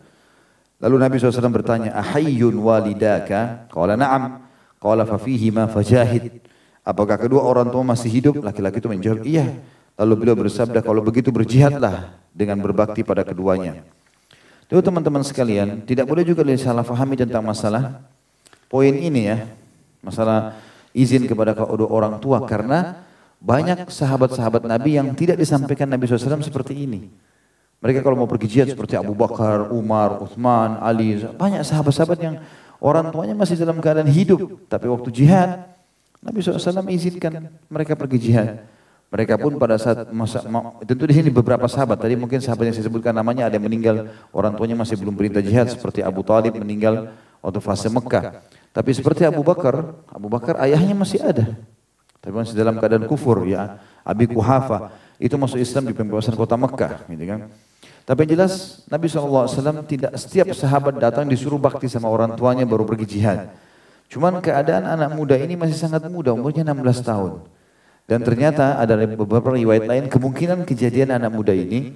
Lalu Nabi SAW bertanya, ahayyun walidaka? Qala na'am. Qala fafihima fajahid. Apakah kedua orang tua masih hidup? Laki-laki itu menjawab, iya. Lalu beliau bersabda, kalau begitu berjihadlah dengan berbakti pada keduanya. Jadi teman-teman sekalian, tidak boleh juga salah fahami tentang masalah poin ini ya. Masalah izin kepada kedua orang tua. Karena banyak sahabat-sahabat Nabi yang tidak disampaikan Nabi SAW seperti ini. Mereka kalau mau pergi jihad seperti Abu Bakar, Umar, Uthman, Ali. Banyak sahabat-sahabat yang orang tuanya masih dalam keadaan hidup. Tapi waktu jihad, Nabi SAW izinkan mereka pergi jihad. Mereka pun pada saat tentu di sini beberapa sahabat. Tadi mungkin sahabat yang saya sebutkan namanya ada yang meninggal. Orang tuanya masih belum perintah jihad. Seperti Abu Talib meninggal waktu fase Mekah. Tapi seperti Abu Bakar ayahnya masih ada. Tapi masih dalam keadaan kufur ya. Abi Quhafa itu masuk Islam di pembebasan kota Mekah, gitu kan. Tapi yang jelas Nabi SAW tidak setiap sahabat datang disuruh bakti sama orang tuanya baru pergi jihad. Cuman keadaan anak muda ini masih sangat muda, umurnya 16 tahun. Dan ternyata ada beberapa riwayat lain kemungkinan kejadian anak muda ini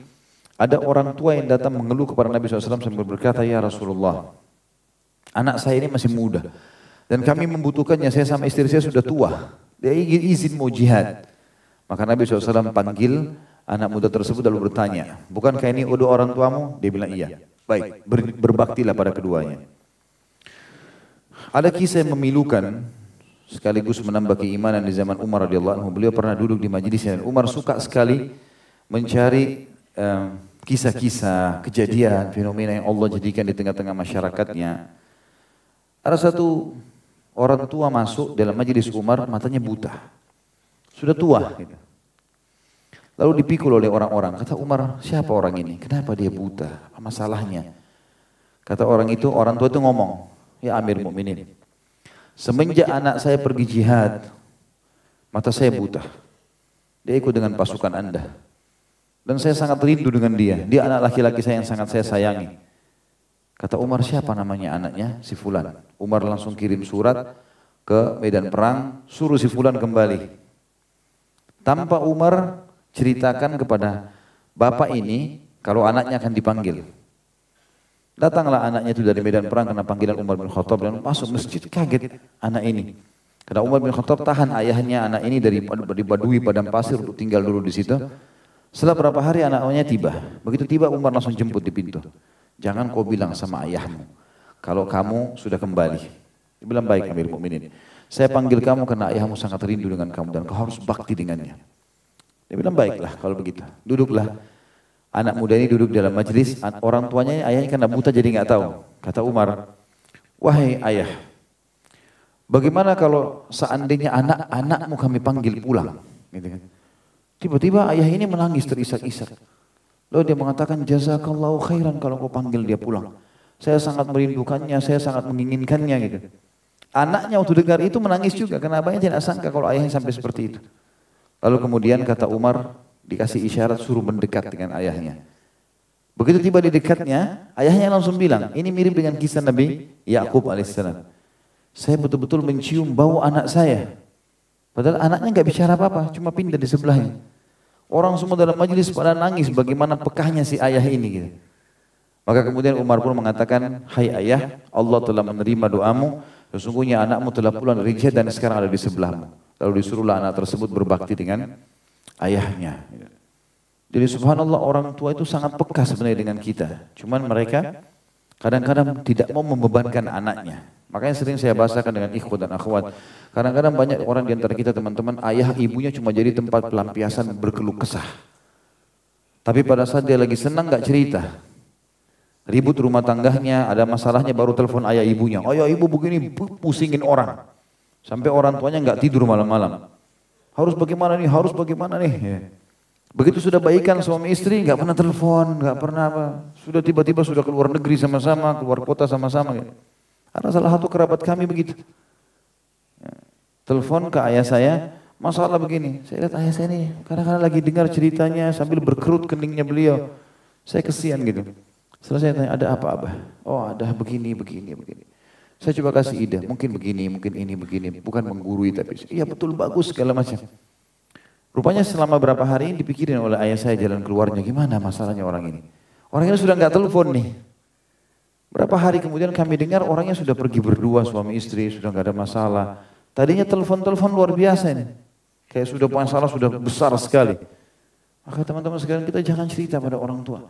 ada orang tua yang datang mengeluh kepada Nabi SAW sambil berkata, ya Rasulullah, anak saya ini masih muda dan kami membutuhkannya, saya sama istri saya sudah tua. Dia ingin izin mau jihad. Maka Nabi SAW panggil anak muda tersebut lalu bertanya, bukankah ini kedua orang tuamu? Dia bilang iya. Baik, berbaktilah pada keduanya. Ada kisah yang memilukan sekaligus menambah keimanan di zaman Umar radhiyallahu anhu. Beliau pernah duduk di majelis dan Umar suka sekali mencari kisah-kisah, kejadian, fenomena yang Allah jadikan di tengah-tengah masyarakatnya. Ada satu orang tua masuk dalam majelis Umar, matanya buta. Sudah tua. Gitu. Lalu dipikul oleh orang-orang. Kata Umar, siapa orang ini? Kenapa dia buta? Apa masalahnya? Kata orang tua itu ngomong, ya Amir Mukminin, semenjak anak saya pergi jihad, mata saya buta. Dia ikut dengan pasukan Anda. Dan saya sangat rindu dengan dia. Dia anak laki-laki saya yang sangat saya sayangi. Kata Umar, siapa namanya anaknya? Si Fulan. Umar langsung kirim surat ke medan perang, suruh si Fulan kembali. Tanpa Umar ceritakan kepada bapak ini kalau anaknya akan dipanggil. Datanglah anaknya itu dari medan perang karena panggilan Umar bin Khattab dan masuk masjid, kaget anak ini. Karena Umar bin Khattab tahan ayahnya anak ini dari Badui padang pasir untuk tinggal dulu di situ. Setelah berapa hari anaknya tiba. Begitu tiba Umar langsung jemput di pintu. Jangan kau bilang sama ayahmu kalau kamu sudah kembali. Dia bilang, baik Amir Mukminin. Saya panggil kamu karena ayahmu sangat rindu dengan kamu dan kau harus bakti dengannya. Dia bilang, baiklah kalau begitu. Duduklah. Anak muda ini duduk dalam majelis, orang tuanya, ayahnya karena buta jadi nggak tahu. Kata Umar, wahai ayah, bagaimana kalau seandainya anak-anakmu kami panggil pulang? Gitu kan. Tiba-tiba ayah ini menangis terisak-isak. Lalu dia mengatakan, jazakallahu khairan kalau kau panggil dia pulang. Saya sangat merindukannya, saya sangat menginginkannya gitu. Anaknya waktu dengar itu menangis juga, karena abahnya tidak sangka kalau ayahnya sampai seperti itu. Lalu kemudian kata Umar, dikasih isyarat suruh mendekat dengan ayahnya. Begitu tiba di dekatnya, ayahnya langsung bilang, ini mirip dengan kisah Nabi Yakub alaihissalam. Saya betul-betul mencium bau anak saya. Padahal anaknya nggak bicara apa-apa, cuma pindah di sebelahnya. Orang semua dalam majelis pada nangis bagaimana pekahnya si ayah ini gitu. Maka kemudian Umar pun mengatakan, hai ayah, Allah telah menerima doamu, sesungguhnya anakmu telah pulang dari jihad dan sekarang ada di sebelahmu. Lalu disuruhlah anak tersebut berbakti dengan ayahnya. Jadi subhanallah orang tua itu sangat peka sebenarnya dengan kita. Cuman mereka kadang-kadang tidak mau membebankan anaknya. Makanya sering saya bahasakan dengan ikhwan dan akhwat. Kadang-kadang banyak orang di antara kita teman-teman, ayah ibunya cuma jadi tempat pelampiasan berkeluh kesah. Tapi pada saat dia lagi senang gak cerita. Ribut rumah tangganya, ada masalahnya baru telepon ayah ibunya. Ayah ibu begini, pusingin orang. Sampai orang tuanya nggak tidur malam-malam. Harus bagaimana nih, harus bagaimana nih. Ya. Begitu sudah baikan suami istri, nggak pernah telepon, nggak pernah apa. Sudah tiba-tiba sudah keluar negeri sama-sama, keluar kota sama-sama. Ya. Ada salah satu kerabat kami begitu. Ya. Telepon ke ayah saya, masalah begini. Saya lihat ayah saya nih, kadang-kadang lagi dengar ceritanya sambil berkerut keningnya beliau. Saya kesian gitu. Setelah saya tanya, ada apa abah? Oh ada begini. Saya coba kasih ide, mungkin begini, mungkin ini begini. Bukan menggurui tapi, iya betul bagus segala macam. Rupanya selama berapa hari ini dipikirin oleh ayah saya jalan keluarnya, gimana masalahnya orang ini. Orang ini sudah nggak telepon nih. Berapa hari kemudian kami dengar orangnya sudah pergi berdua suami istri, sudah nggak ada masalah. Tadinya telepon-telepon luar biasa ini. Kayak sudah masalah sudah besar sekali. Maka teman-teman sekalian kita jangan cerita pada orang tua.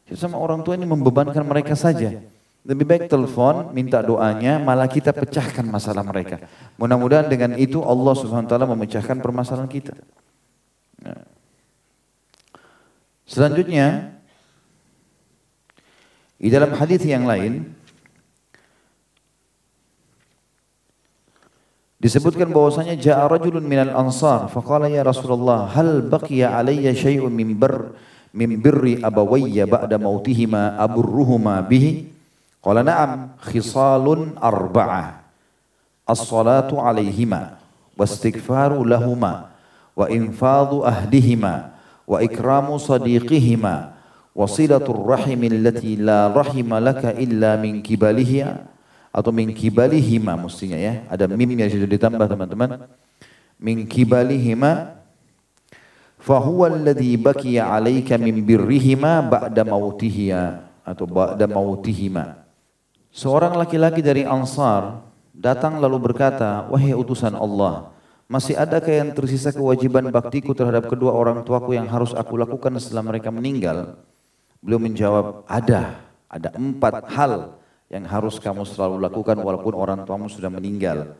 Sama orang tua ini membebankan mereka saja. Lebih baik telepon, minta doanya, malah kita pecahkan masalah mereka. Mudah-mudahan dengan itu Allah Subhanahu wa taala memecahkan permasalahan kita. Nah. Selanjutnya, di dalam hadis yang lain disebutkan bahwasanya ja'a rajulun minal ansar faqala ya Rasulullah hal baqiya alayya syai'un min birri abawayya ba'da mautihima aburruhuma bihi qala na'am khisalun arba'ah as-salatu alaihima wastighfaru lahuma wa infadhu ahdihima wa ikramu sadiqihima wa silatur rahim allati la rahima laka illa min kibaliha atau min kibalihima mestinya ya ada mim yang sudah ditambah teman-teman min kibalihima fahuwa alladhi baqiya 'alaika min birrihima ba'da mautihia atau ba'da mautihima. Seorang laki-laki dari Ansar datang lalu berkata, wahai utusan Allah, masih adakah yang tersisa kewajiban baktiku terhadap kedua orang tuaku yang harus aku lakukan setelah mereka meninggal? Beliau menjawab, ada 4 hal yang harus kamu selalu lakukan walaupun orang tuamu sudah meninggal.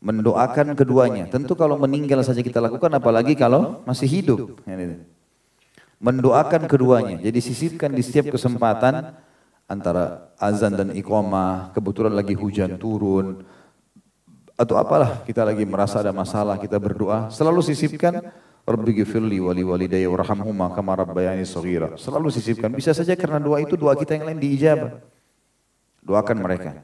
Mendoakan keduanya. Tentu kalau meninggal saja kita lakukan, apalagi kalau masih hidup. Mendoakan keduanya. Jadi sisipkan di setiap kesempatan antara azan dan iqamah, kebetulan lagi hujan turun, atau apalah kita lagi merasa ada masalah, kita berdoa. Selalu sisipkan, Rabbi ghfirli wali walidayya warhamhuma kama rabbayani shaghira. Selalu sisipkan. Bisa saja karena doa itu doa kita yang lain diijabah. Doakan mereka.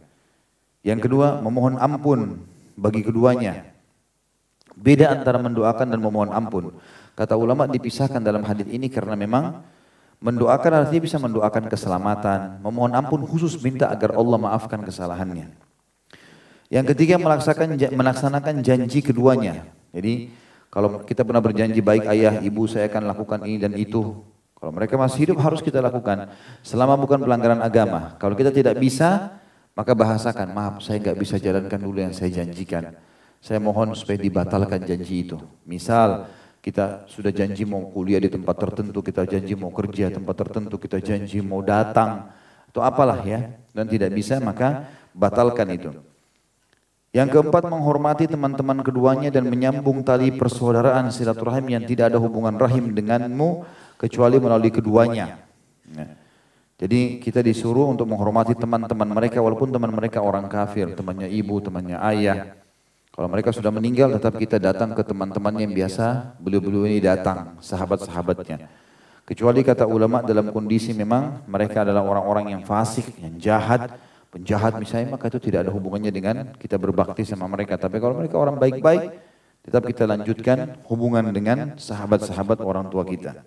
Yang kedua, memohon ampun bagi keduanya. Beda antara mendoakan dan memohon ampun. Kata ulama dipisahkan dalam hadis ini karena memang mendoakan artinya bisa mendoakan keselamatan. Memohon ampun khusus minta agar Allah maafkan kesalahannya. Yang ketiga melaksanakan janji keduanya. Jadi kalau kita pernah berjanji baik ayah, ibu saya akan lakukan ini dan itu. Kalau mereka masih hidup harus kita lakukan. Selama bukan pelanggaran agama. Kalau kita tidak bisa, maka bahasakan, maaf saya nggak bisa jalankan dulu yang saya janjikan. Saya mohon supaya dibatalkan janji itu. Misal kita sudah janji mau kuliah di tempat tertentu, kita janji mau kerja tempat tertentu, kita janji mau datang, atau apalah ya. Dan tidak bisa maka batalkan itu. Yang keempat menghormati teman-teman keduanya dan menyambung tali persaudaraan silaturahim yang tidak ada hubungan rahim denganmu kecuali melalui keduanya. Ya. Jadi kita disuruh untuk menghormati teman-teman mereka walaupun teman mereka orang kafir, temannya ibu, temannya ayah. Kalau mereka sudah meninggal tetap kita datang ke teman-teman yang biasa beliau-beliau ini datang, sahabat-sahabatnya. Kecuali kata ulama dalam kondisi memang mereka adalah orang-orang yang fasik, yang jahat, penjahat misalnya, maka itu tidak ada hubungannya dengan kita berbakti sama mereka. Tapi kalau mereka orang baik-baik, tetap kita lanjutkan hubungan dengan sahabat-sahabat orang tua kita.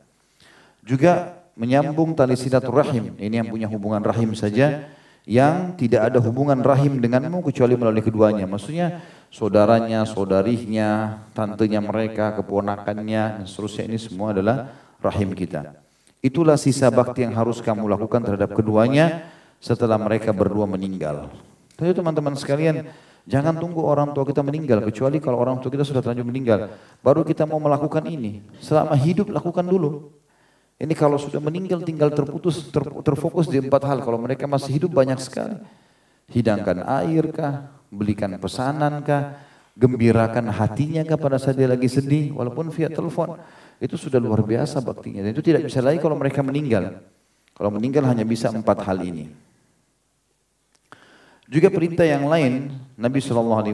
Juga menyambung tali silaturahim, ini yang punya hubungan rahim saja, yang tidak ada hubungan rahim denganmu kecuali melalui keduanya. Maksudnya saudaranya, saudarinya, tantenya mereka, keponakannya, dan seterusnya, ini semua adalah rahim kita. Itulah sisa bakti yang harus kamu lakukan terhadap keduanya setelah mereka berdua meninggal. Tapi teman-teman sekalian, jangan tunggu orang tua kita meninggal, kecuali kalau orang tua kita sudah terlanjur meninggal, baru kita mau melakukan ini. Selama hidup lakukan dulu. Ini kalau sudah meninggal tinggal terfokus di 4 hal. Kalau mereka masih hidup banyak sekali. Hidangkan air kah, belikan pesanan kah, gembirakan hatinya kah pada saat dia lagi sedih, walaupun via telepon. Itu sudah luar biasa baktinya. Dan itu tidak bisa lagi kalau mereka meninggal. Kalau meninggal hanya bisa 4 hal ini. Juga perintah yang lain, Nabi SAW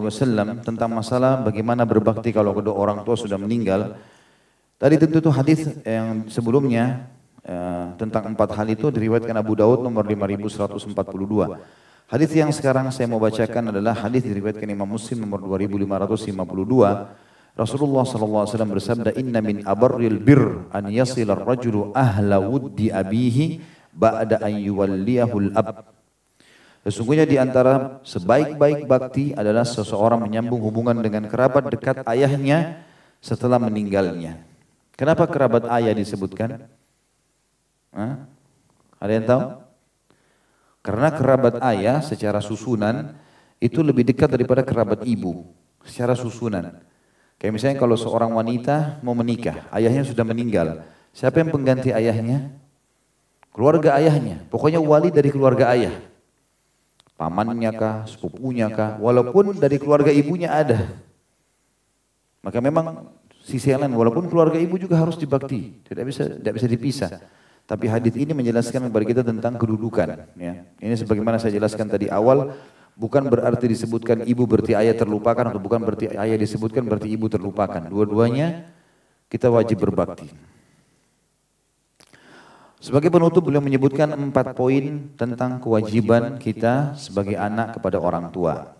tentang masalah bagaimana berbakti kalau kedua orang tua sudah meninggal. Tadi tentu itu hadis yang sebelumnya tentang 4 hal itu diriwayatkan Abu Daud nomor 5142. Hadis yang sekarang saya mau bacakan adalah hadis diriwayatkan Imam Muslim nomor 2552. Rasulullah SAW bersabda, Inna min abarril bir an yasila ar-rajulu ahla wuddi abihi ba'da an yuwalliyahul ab. Sesungguhnya di antara sebaik-baik bakti adalah seseorang menyambung hubungan dengan kerabat dekat ayahnya setelah meninggalnya. Kenapa kerabat ayah disebutkan? Ada yang tahu? Karena kerabat ayah secara susunan itu lebih dekat daripada kerabat ibu secara susunan. Kayak misalnya kalau seorang wanita mau menikah, ayahnya sudah meninggal. Siapa yang pengganti ayahnya? Keluarga ayahnya. Pokoknya wali dari keluarga ayah. Pamannya kah, sepupunya kah, walaupun dari keluarga ibunya ada. Maka memang sisi yang lain, walaupun keluarga ibu juga harus dibakti, tidak bisa dipisah. Tapi hadis ini menjelaskan kepada kita tentang kedudukan. Ya. Ini sebagaimana saya jelaskan tadi awal, bukan berarti disebutkan ibu berarti ayah terlupakan, atau bukan berarti ayah disebutkan berarti ibu terlupakan. Dua-duanya kita wajib berbakti. Sebagai penutup beliau menyebutkan 4 poin tentang kewajiban kita sebagai anak kepada orang tua.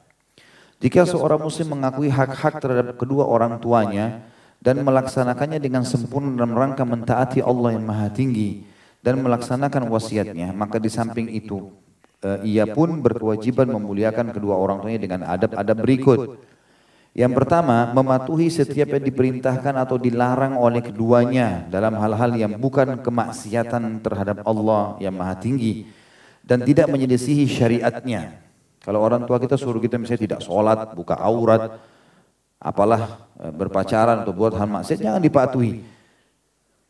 Jika seorang muslim mengakui hak-hak terhadap kedua orang tuanya, dan melaksanakannya dengan sempurna dalam rangka mentaati Allah yang Maha Tinggi dan melaksanakan wasiatnya, maka di samping itu ia pun berkewajiban memuliakan kedua orang tuanya dengan adab-adab berikut. Yang pertama, mematuhi setiap yang diperintahkan atau dilarang oleh keduanya dalam hal-hal yang bukan kemaksiatan terhadap Allah yang Maha Tinggi dan tidak menyelisihi syariatnya. Kalau orang tua kita suruh kita misalnya tidak sholat, buka aurat, apalah berpacaran atau buat hal maksiat, jangan dipatuhi.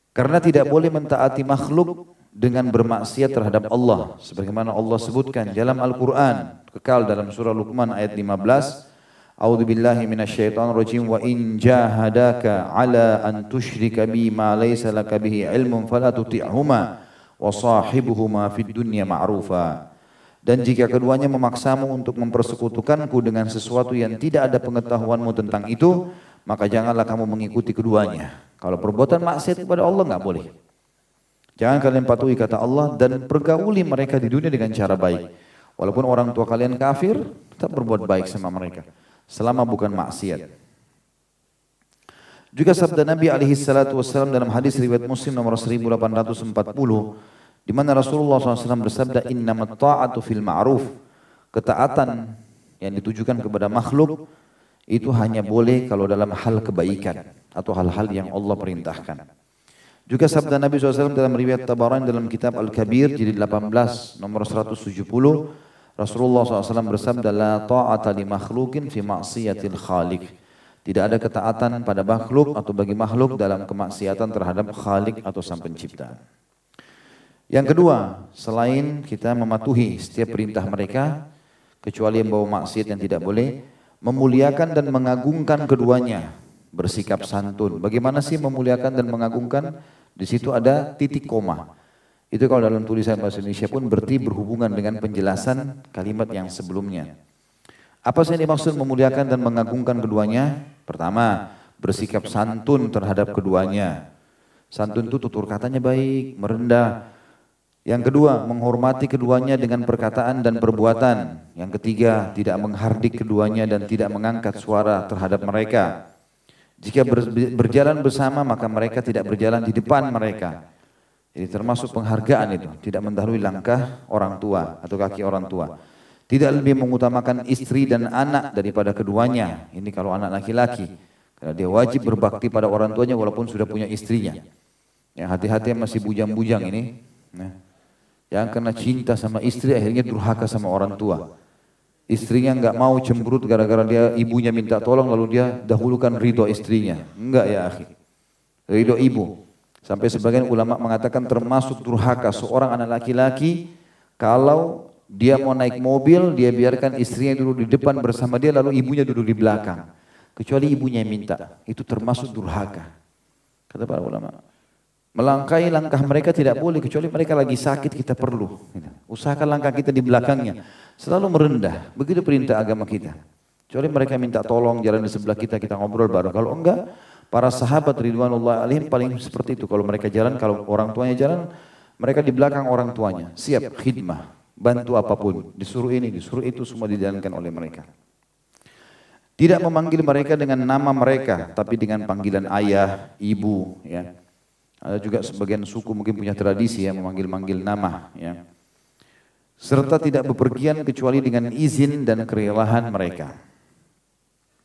Karena tidak boleh mentaati makhluk dengan bermaksiat terhadap Allah. Sebagaimana Allah sebutkan dalam Al-Quran, kekal dalam surah Luqman ayat 15. A'udzu billahi minasyaitonir rajim, wa in jahadaka ala an tusyrika bi ma laysa laka bihi ilmun fala tuti'huma wa sahibuhuma fid dunya ma'rufa. Dan jika keduanya memaksamu untuk mempersekutukanku dengan sesuatu yang tidak ada pengetahuanmu tentang itu, maka janganlah kamu mengikuti keduanya. Kalau perbuatan maksiat kepada Allah enggak boleh. Jangan kalian patuhi kata Allah dan pergauli mereka di dunia dengan cara baik. Walaupun orang tua kalian kafir, tetap berbuat baik sama mereka. Selama bukan maksiat. Juga sabda Nabi SAW dalam hadis riwayat Muslim nomor 1840, di mana Rasulullah SAW bersabda, innamat ta'atu fil ma'ruf. Ketaatan yang ditujukan kepada makhluk itu hanya boleh kalau dalam hal kebaikan atau hal-hal yang Allah perintahkan. Juga sabda Nabi SAW dalam riwayat Tabarani dalam kitab Al-Kabir jilid 18 nomor 170, Rasulullah SAW bersabda, la ta'ata li makhlukin fi maksiatil khaliq. Tidak ada ketaatan pada makhluk atau bagi makhluk dalam kemaksiatan terhadap Khalik atau Sang Pencipta. Yang kedua, selain kita mematuhi setiap perintah mereka, kecuali yang bawa maksiat yang tidak boleh, memuliakan dan mengagungkan keduanya bersikap santun. Bagaimana sih memuliakan dan mengagungkan? Di situ ada titik koma. Itu kalau dalam tulisan bahasa Indonesia pun berarti berhubungan dengan penjelasan kalimat yang sebelumnya. Apa sih yang dimaksud memuliakan dan mengagungkan keduanya? Pertama, bersikap santun terhadap keduanya. Santun itu tutur katanya baik, merendah. Yang kedua, menghormati keduanya dengan perkataan dan perbuatan. Yang ketiga, tidak menghardik keduanya dan tidak mengangkat suara terhadap mereka. Jika berjalan bersama, maka mereka tidak berjalan di depan mereka. Jadi termasuk penghargaan itu, tidak mendahului langkah orang tua atau kaki orang tua. Tidak lebih mengutamakan istri dan anak daripada keduanya. Ini kalau anak laki-laki. Karena dia wajib berbakti pada orang tuanya walaupun sudah punya istrinya. Yang hati-hati yang masih bujang-bujang ini. Nah. Yang kena cinta sama istri akhirnya durhaka sama orang tua. Istrinya enggak mau cemberut gara-gara dia ibunya minta tolong lalu dia dahulukan ridho istrinya. Enggak ya akhi. Ridho ibu. Sampai sebagian ulama mengatakan termasuk durhaka seorang anak laki-laki kalau dia mau naik mobil dia biarkan istrinya duduk di depan bersama dia lalu ibunya duduk di belakang. Kecuali ibunya yang minta. Itu termasuk durhaka. Kata para ulama. Melangkahi langkah mereka tidak boleh kecuali mereka lagi sakit kita perlu. Usahakan langkah kita di belakangnya. Selalu merendah. Begitu perintah agama kita. Kecuali mereka minta tolong jalan di sebelah kita, kita ngobrol bareng. Kalau enggak, para sahabat ridwanullah alaihim paling seperti itu. Kalau mereka jalan, kalau orang tuanya jalan, mereka di belakang orang tuanya. Siap khidmah, bantu apapun. Disuruh ini, disuruh itu semua dijalankan oleh mereka. Tidak memanggil mereka dengan nama mereka, tapi dengan panggilan ayah, ibu, ya. Ada juga sebagian suku mungkin punya tradisi ya memanggil-manggil nama ya. Serta tidak bepergian kecuali dengan izin dan kerelaan mereka.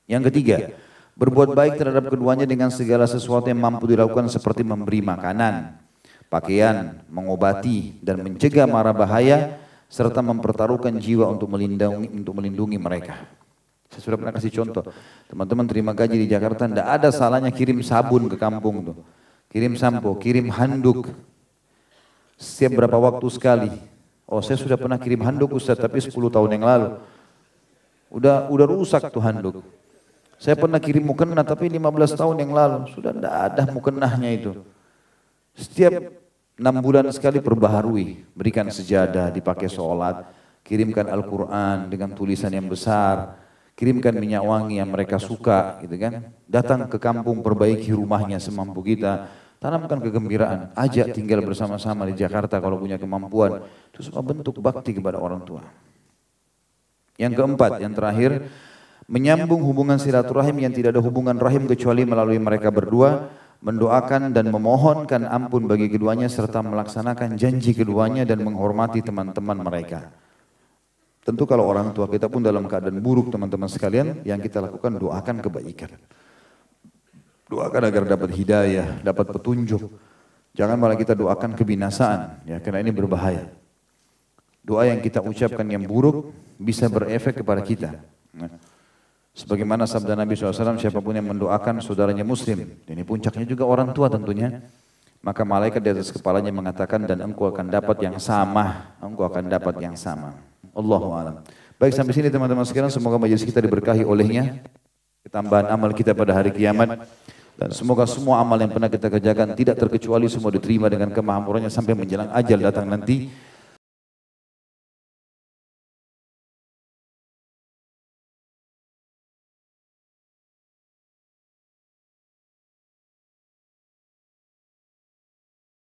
Yang ketiga, berbuat baik terhadap keduanya dengan segala sesuatu yang mampu dilakukan seperti memberi makanan, pakaian, mengobati dan mencegah mara bahaya serta mempertaruhkan jiwa untuk melindungi mereka. Saya sudah pernah kasih contoh. Teman-teman terima gaji di Jakarta, tidak ada salahnya kirim sabun ke kampung tuh. Kirim sampo, kirim handuk. Setiap berapa waktu sekali. Oh saya sudah pernah kirim handuk Ustaz, tapi 10 tahun yang lalu. Udah rusak tuh handuk. Saya pernah kirim mukena tapi 15 tahun yang lalu. Sudah tidak ada mukenahnya itu. Setiap 6 bulan sekali perbaharui. Berikan sejadah, dipakai sholat. Kirimkan Al-Quran dengan tulisan yang besar. Kirimkan minyak wangi yang mereka suka, gitu kan. Datang ke kampung, perbaiki rumahnya semampu kita. Tanamkan kegembiraan, ajak tinggal bersama-sama di Jakarta kalau punya kemampuan. Itu semua bentuk bakti kepada orang tua. Yang keempat, yang terakhir, menyambung hubungan silaturahim yang tidak ada hubungan rahim kecuali melalui mereka berdua, mendoakan dan memohonkan ampun bagi keduanya serta melaksanakan janji keduanya dan menghormati teman-teman mereka. Tentu kalau orang tua kita pun dalam keadaan buruk teman-teman sekalian, yang kita lakukan doakan kebaikan. Doakan agar dapat hidayah, dapat petunjuk. Jangan malah kita doakan kebinasaan, ya karena ini berbahaya. Doa yang kita ucapkan yang buruk bisa berefek kepada kita. Nah, sebagaimana sabda Nabi SAW, siapapun yang mendoakan saudaranya muslim, ini puncaknya juga orang tua tentunya, maka malaikat di atas kepalanya mengatakan dan engkau akan dapat yang sama, engkau akan dapat yang sama. Allahu a'lam. Baik sampai sini teman-teman sekalian, semoga majelis kita diberkahi olehnya, ketambahan amal kita pada hari kiamat. Dan semoga semua amal yang pernah kita kerjakan tidak terkecuali semua diterima dengan kemampuannya sampai menjelang ajal datang nanti.